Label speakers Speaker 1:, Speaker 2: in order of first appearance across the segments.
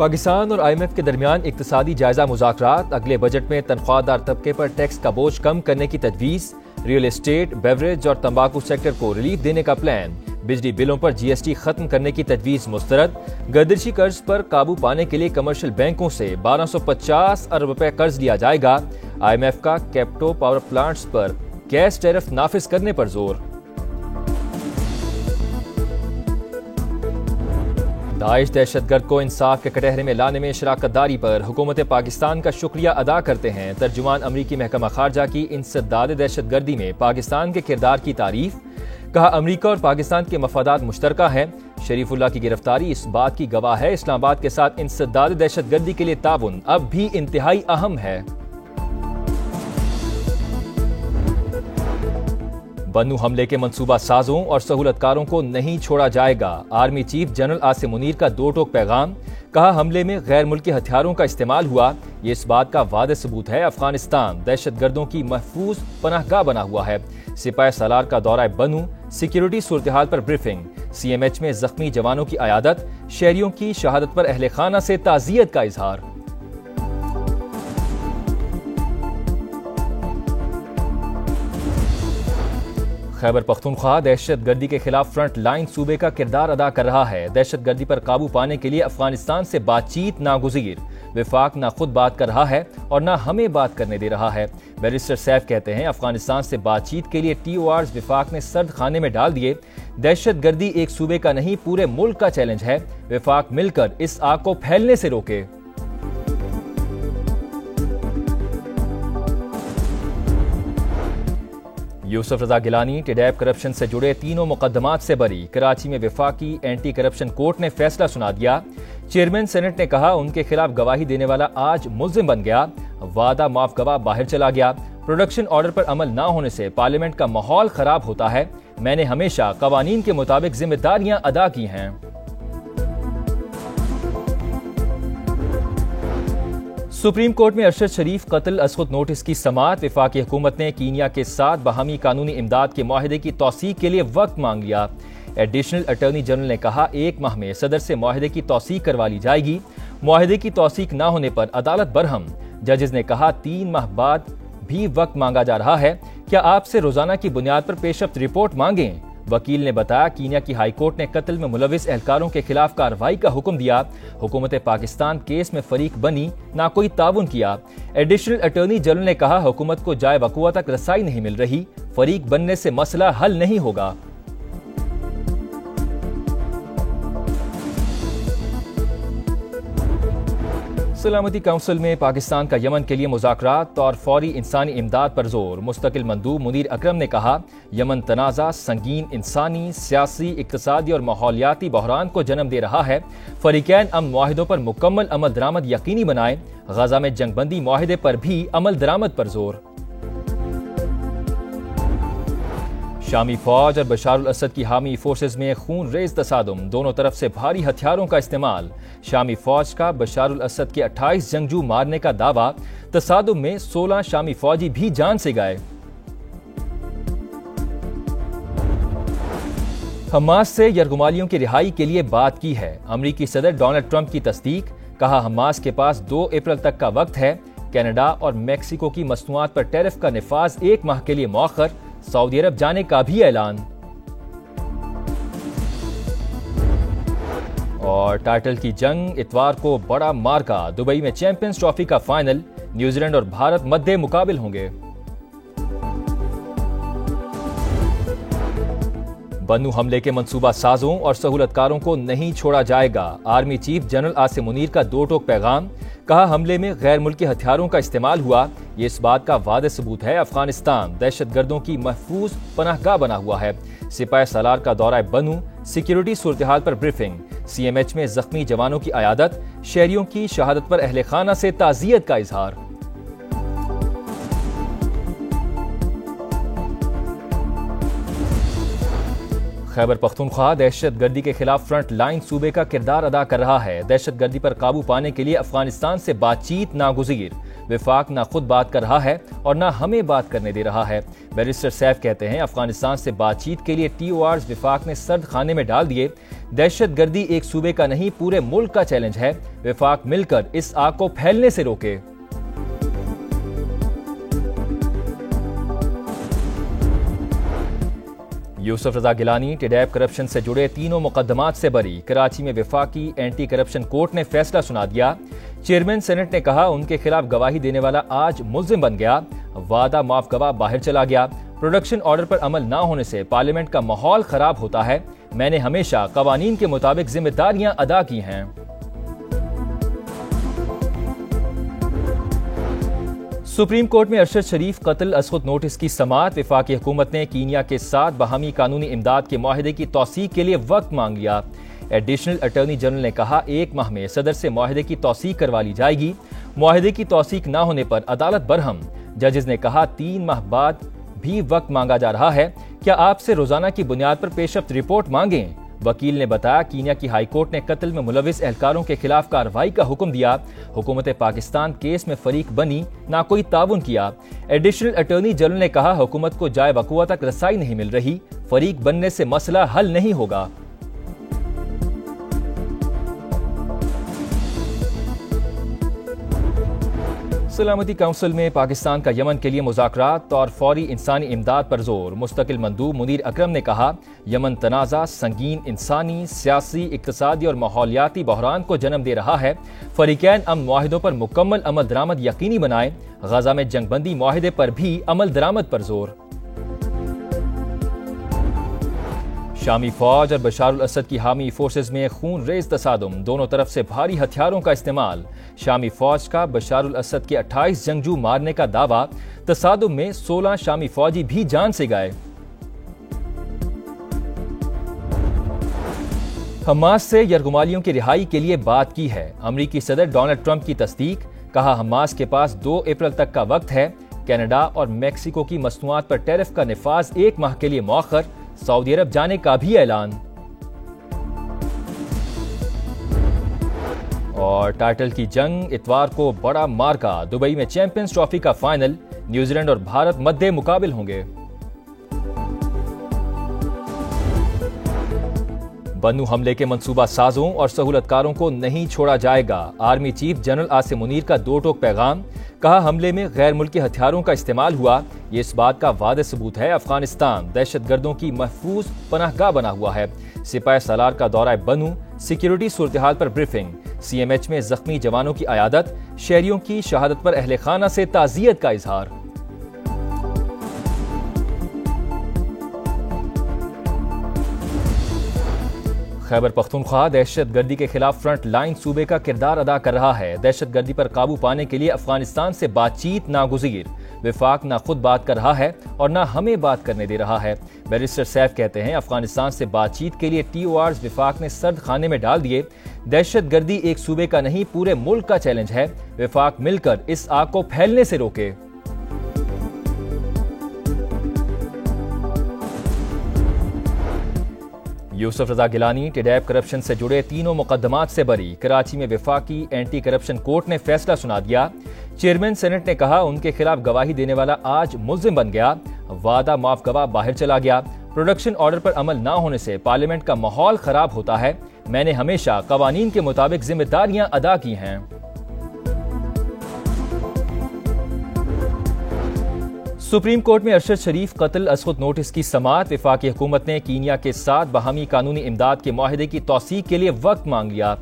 Speaker 1: پاکستان اور IMF کے درمیان اقتصادی جائزہ مذاکرات، اگلے بجٹ میں تنخواہ دار طبقے پر ٹیکس کا بوجھ کم کرنے کی تجویز، ریئل اسٹیٹ، بیوریج اور تمباکو سیکٹر کو ریلیف دینے کا پلان، بجلی بلوں پر GST ختم کرنے کی تجویز مسترد، گردشی قرض پر قابو پانے کے لیے کمرشل بینکوں سے 1250 ارب روپے قرض لیا جائے گا، IMF کا کیپٹو پاور پلانٹس پر گیس ٹیرف نافذ کرنے پر زور۔ داعش دہشت گرد کو انصاف کے کٹہرے میں لانے میں شراکت داری پر حکومت پاکستان کا شکریہ ادا کرتے ہیں ترجمان امریکی محکمہ خارجہ کی انسداد دہشت گردی میں پاکستان کے کردار کی تعریف، کہا امریکہ اور پاکستان کے مفادات مشترکہ ہیں، شریف اللہ کی گرفتاری اس بات کی گواہ ہے اسلام آباد کے ساتھ انسداد دہشت گردی کے لیے تعاون اب بھی انتہائی اہم ہے۔ بنو حملے کے منصوبہ سازوں اور سہولت کاروں کو نہیں چھوڑا جائے گا، army chief general Asim Munir کا دو ٹوک پیغام، کہا حملے میں غیر ملکی ہتھیاروں کا استعمال ہوا، یہ اس بات کا واضح ثبوت ہے افغانستان دہشت گردوں کی محفوظ پناہ گاہ بنا ہوا ہے۔ سپاہ سالار کا دورہ بنو، سیکیورٹی صورتحال پر بریفنگ، CMH میں زخمی جوانوں کی عیادت، شہریوں کی شہادت پر اہل خانہ سے تعزیت کا اظہار۔ خیبر پختونخوا دہشت گردی کے خلاف فرنٹ لائن صوبے کا کردار ادا کر رہا ہے، دہشت گردی پر قابو پانے کے لیے افغانستان سے بات چیت ناگزیر، وفاق نہ خود بات کر رہا ہے اور نہ ہمیں بات کرنے دے رہا ہے، بیرسٹر سیف کہتے ہیں افغانستان سے بات چیت کے لیے TORs وفاق نے سرد خانے میں ڈال دیے، دہشت گردی ایک صوبے کا نہیں پورے ملک کا چیلنج ہے، وفاق مل کر اس آگ کو پھیلنے سے روکے۔ یوسف رضا گیلانی ٹیڈیب کرپشن سے جڑے تینوں مقدمات سے بری، کراچی میں وفاقی اینٹی کرپشن کورٹ نے فیصلہ سنا دیا، چیئرمین سینٹ نے کہا ان کے خلاف گواہی دینے والا آج ملزم بن گیا، وعدہ معاف گواہ باہر چلا گیا، پروڈکشن آرڈر پر عمل نہ ہونے سے پارلیمنٹ کا ماحول خراب ہوتا ہے، میں نے ہمیشہ قوانین کے مطابق ذمہ داریاں ادا کی ہیں۔ سپریم کورٹ میں ارشد شریف قتل ازخود نوٹس کی سماعت، وفاقی حکومت نے کینیا کے ساتھ باہمی قانونی امداد کے معاہدے کی توثیق کے لیے وقت مانگ لیا، ایڈیشنل اٹارنی جنرل نے کہا 1 ماہ میں صدر سے معاہدے کی توثیق کروا لی جائے گی، معاہدے کی توثیق نہ ہونے پر عدالت برہم، ججز نے کہا 3 ماہ بعد بھی وقت مانگا جا رہا ہے، کیا آپ سے روزانہ کی بنیاد پر پیش رفت رپورٹ مانگیں؟ وکیل نے بتایا کینیا کی ہائی کورٹ نے قتل میں ملوث اہلکاروں کے خلاف کارروائی کا حکم دیا، حکومت پاکستان کیس میں فریق بنی، نہ کوئی تعاون کیا، ایڈیشنل اٹارنی جنرل نے کہا حکومت کو جائے وقوع تک رسائی نہیں مل رہی، فریق بننے سے مسئلہ حل نہیں ہوگا۔ سلامتی کونسل میں پاکستان کا یمن کے لیے مذاکرات اور فوری انسانی امداد پر زور، مستقل مندوب منیر اکرم نے کہا یمن تنازع سنگین انسانی، سیاسی، اقتصادی اور ماحولیاتی بحران کو جنم دے رہا ہے، فریقین امن معاہدوں پر مکمل عمل درآمد یقینی بنائیں، غزہ میں جنگ بندی معاہدے پر بھی عمل درآمد پر زور۔ شامی فوج اور بشار الاسد کی حامی فورسز میں خون ریز تصادم، دونوں طرف سے بھاری ہتھیاروں کا استعمال، شامی فوج کا بشار الاسد کے 28 جنگجو مارنے کا دعویٰ، تصادم میں 16 شامی فوجی بھی جان سے گئے۔ حماس سے یرغمالیوں کی رہائی کے لیے بات کی ہے، امریکی صدر ڈونلڈ ٹرمپ کی تصدیق، کہا حماس کے پاس 2 اپریل تک کا وقت ہے، کینیڈا اور میکسیکو کی مصنوعات پر ٹیرف کا نفاذ 1 ماہ کے لیے مؤخر، سعودی عرب جانے کا بھی اعلان۔ اور ٹائٹل کی جنگ اتوار کو بڑا مارکا، دبئی میں چیمپئنز ٹرافی کا فائنل، نیوزی لینڈ اور بھارت مد مقابل ہوں گے۔ بنو حملے کے منصوبہ سازوں اور سہولت کاروں کو نہیں چھوڑا جائے گا، army chief general Asim Munir کا 2 ٹوک پیغام، کہا حملے میں غیر ملکی ہتھیاروں کا استعمال ہوا، یہ اس بات کا واضح ثبوت ہے افغانستان دہشت گردوں کی محفوظ پناہ گاہ بنا ہوا ہے، سپاہ سالار کا دورہ بنو، سیکیورٹی صورتحال پر بریفنگ، CMH میں زخمی جوانوں کی عیادت، شہریوں کی شہادت پر اہل خانہ سے تعزیت کا اظہار۔ خیبر پختونخوا دہشت گردی کے خلاف فرنٹ لائن صوبے کا کردار ادا کر رہا ہے، دہشت گردی پر قابو پانے کے لیے افغانستان سے بات چیت ناگزیر، वफाक ना खुद बात कर रहा है और ना हमें बात करने दे रहा है। बैरिस्टर सैफ कहते हैं, अफगानिस्तान से बातचीत के लिए TORs वफाक ने सर्द खाने में डाल दिए। दहशत गर्दी एक सूबे का नहीं पूरे मुल्क का चैलेंज है। वफाक मिलकर इस आग को फैलने से रोके। यूसुफ रजा गिलानी टिडैप करप्शन से जुड़े तीनों मुकदमात से बरी। कराची में वफाकी एंटी करप्शन कोर्ट ने फैसला सुना दिया। चेयरमैन सेनेट ने कहा, उनके खिलाफ गवाही देने वाला आज मुल्जिम बन गया। वादा माफ गवाह बाहर चला गया। प्रोडक्शन ऑर्डर पर अमल न होने से पार्लियामेंट का माहौल खराब होता है। मैंने हमेशा कवानीन के मुताबिक जिम्मेदारियां अदा की हैं। सुप्रीम कोर्ट में अरशद शरीफ कत्ल असखुद नोटिस की समाअत। वफाकी हुकूमत ने कीनिया के साथ बाहमी कानूनी इमदाद के मुआहदे की तौसीक के लिए वक्त मांग लिया। एडिशनल अटॉर्नी जनरल ने कहा, 1 माह में सदर से मुआहदे की तौसीक करवा ली जाएगी। मुआहदे की तौसीक न होने पर अदालत बरहम। जजेस ने कहा, 3 माह बाद भी वक्त मांगा जा रहा है। क्या आपसे रोजाना की बुनियाद पर पेशरफ्त रिपोर्ट मांगें? वकील ने बताया, कीनिया की हाई कोर्ट ने कत्ल में मुलविस एहलकारों के खिलाफ कार्रवाई का हुक्म दिया। हुकूमत पाकिस्तान केस में फरीक बनी, ना कोई ताउन किया। एडिशनल अटॉर्नी जनरल ने कहा, हुकूमत को जाए वकुआ तक रसाई नहीं मिल रही। फरीक बनने से मसला हल नहीं होगा। सलामती काउंसिल में पाकिस्तान का यमन के लिए मुज़ाकरात और फौरी इंसानी इमदाद पर जोर। मुस्तकिल मंदूब मुनीर अकरम ने कहा, यमन तनाज़ा संगीन इंसानी, सियासी, इक्तसादी और माहौलियाती बहरान को जन्म दे रहा है। फरीकैन अमन मुआहिदों पर मुकम्मल अमल दरामद यकीनी बनाए। गजा में जंगबंदी मुआहिदे पर भी अमल दरामद पर जोर। शामी फौज और बशारुल असद की हामी फोर्सेज में खून रेज तसादुम। दोनों तरफ से भारी हथियारों का इस्तेमाल। शामी फौज का बशारुल असद के 28 जंगजू मारने का दावा। तसादुम में 16 शामी फौजी भी जान से गए। हमास से यरगुमालियों की रिहाई के लिए बात की है। अमरीकी सदर डोनाल्ड ट्रंप की तस्दीक। कहा, हमास के पास 2 अप्रैल तक का वक्त है। कनाडा और मैक्सिको की मसनूआत पर टैरिफ का निफाज 1 माह के लिए मौखर। सऊदी अरब जाने का भी ऐलान। और टाइटल की जंग, इतवार को बड़ा मार्का। दुबई में चैंपियंस ट्रॉफी का फाइनल। न्यूजीलैंड और भारत मध्य मुकाबिल होंगे। बन्नू हमले के मंसूबा साजों और सहूलतकारों को नहीं छोड़ा जाएगा। Army chief general Asim Munir का 2 टोक पैगाम। कहा, हमले में गैर मुल्की हथियारों का इस्तेमाल हुआ। ये इस बात का वादे सबूत है, अफगानिस्तान दहशत गर्दों की महफूज पनाहगाह बना हुआ है। सिपाही सालार का दौरा बन्नू। सिक्योरिटी सूरत हाल पर ब्रीफिंग। CMH में जख्मी जवानों की अयादत। शहरियों की शहादत पर अहले खाना से ताज़ियत का इजहार। खैबर पख्तूनख्वा दहशत गर्दी के खिलाफ फ्रंट लाइन सूबे का किरदार अदा कर रहा है। दहशत गर्दी पर काबू पाने के लिए अफगानिस्तान से बातचीत नागुज़ीर। वफाक ना खुद बात कर रहा है और ना हमें बात करने दे रहा है। बैरिस्टर सैफ कहते हैं, अफगानिस्तान से बातचीत के लिए TORs वफाक ने सर्द खाने में डाल दिए। दहशत गर्दी एक सूबे का नहीं पूरे मुल्क का चैलेंज है। वफाक मिलकर इस आग को फैलने से रोके। यूसुफ रजा गिलानी टिडैप करप्शन से जुड़े तीनों मुकदमात से बरी। कराची में वफाकी एंटी करप्शन कोर्ट ने फैसला सुना दिया। चेयरमैन सेनेट ने कहा, उनके खिलाफ गवाही देने वाला आज मुल्जिम बन गया। वादा माफ गवाह बाहर चला गया। प्रोडक्शन ऑर्डर पर अमल न होने से पार्लियामेंट का माहौल खराब होता है। मैंने हमेशा कवानीन के मुताबिक जिम्मेदारियां अदा की हैं। सुप्रीम कोर्ट में अरशद शरीफ कत्ल असखुद नोटिस की समाअत। वफाकी हुकूमत ने कीनिया के साथ बाहमी कानूनी इमदाद के मुआहदे की तौसीक के लिए वक्त मांग लिया।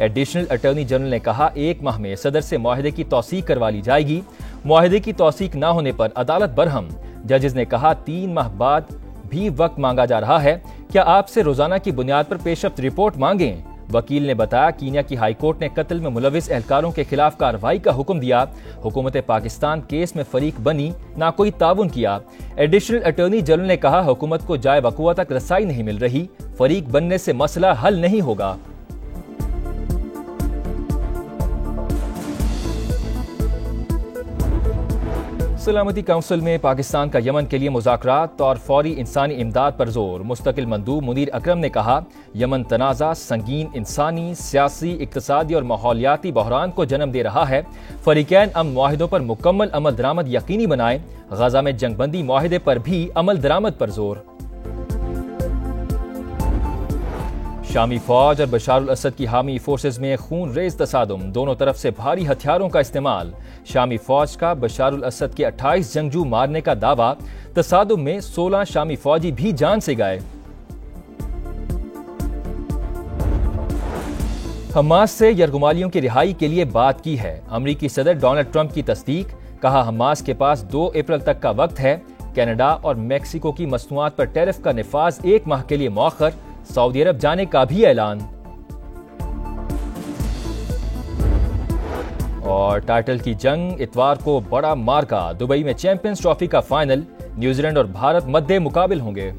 Speaker 1: एडिशनल अटॉर्नी जनरल ने कहा, 1 माह में सदर से मुआहदे की तौसीक करवा ली जाएगी। मुआहदे की तौसीक न होने पर अदालत बरहम। जजेस ने कहा, 3 माह बाद भी वक्त मांगा जा रहा है। क्या आपसे रोजाना की बुनियाद पर पेशरफ्त रिपोर्ट मांगें? वकील ने बताया, कीनिया की हाई कोर्ट ने कत्ल में मुलविस एहलकारों के खिलाफ कार्रवाई का हुक्म दिया। हुकूमत पाकिस्तान केस में फरीक बनी, ना कोई ताउन किया। एडिशनल अटॉर्नी जनरल ने कहा, हुकूमत को जाए वकुआ तक रसाई नहीं मिल रही। फरीक बनने से मसला हल नहीं होगा। सलामती काउंसिल में पाकिस्तान का यमन के लिए मुज़ाकरात और फौरी इंसानी इमदाद पर जोर। मुस्तकिल मंदूब मुनीर अकरम ने कहा, यमन तनाज़ा संगीन इंसानी, सियासी, इक्तिसादी और माहौलियाती बहरान को जन्म दे रहा है। फरीकैन अमन मुआहिदों पर मुकम्मल अमल दरामद यकीनी बनाएं। गजा में जंगबंदी मुआहिदे पर भी अमल दरामद पर जोर। शामी फौज और बशार अल असद की हामी फोर्सेज में खून रेज तसादुम, दोनों तरफ से भारी हथियारों का इस्तेमाल। शामी फौज का बशार अल असद के 28 जंगजू मारने का दावा, तसादुम में 16 शामी फौजी भी जान से गए। हमास से यरगुमालियों की रिहाई के लिए बात की है। अमरीकी सदर डोनाल्ड ट्रंप की तस्दीक, कहा हमास के पास 2 अप्रैल तक का वक्त है। कनाडा और मैक्सिको की मसनूआत पर टैरिफ का निफाज 1 माह के लिए मौखर। सऊदी अरब जाने का भी ऐलान। और टाइटल की जंग, इतवार को बड़ा मार्का। दुबई में चैंपियंस ट्रॉफी का फाइनल, न्यूजीलैंड और भारत मद्दे मुकाबिल होंगे।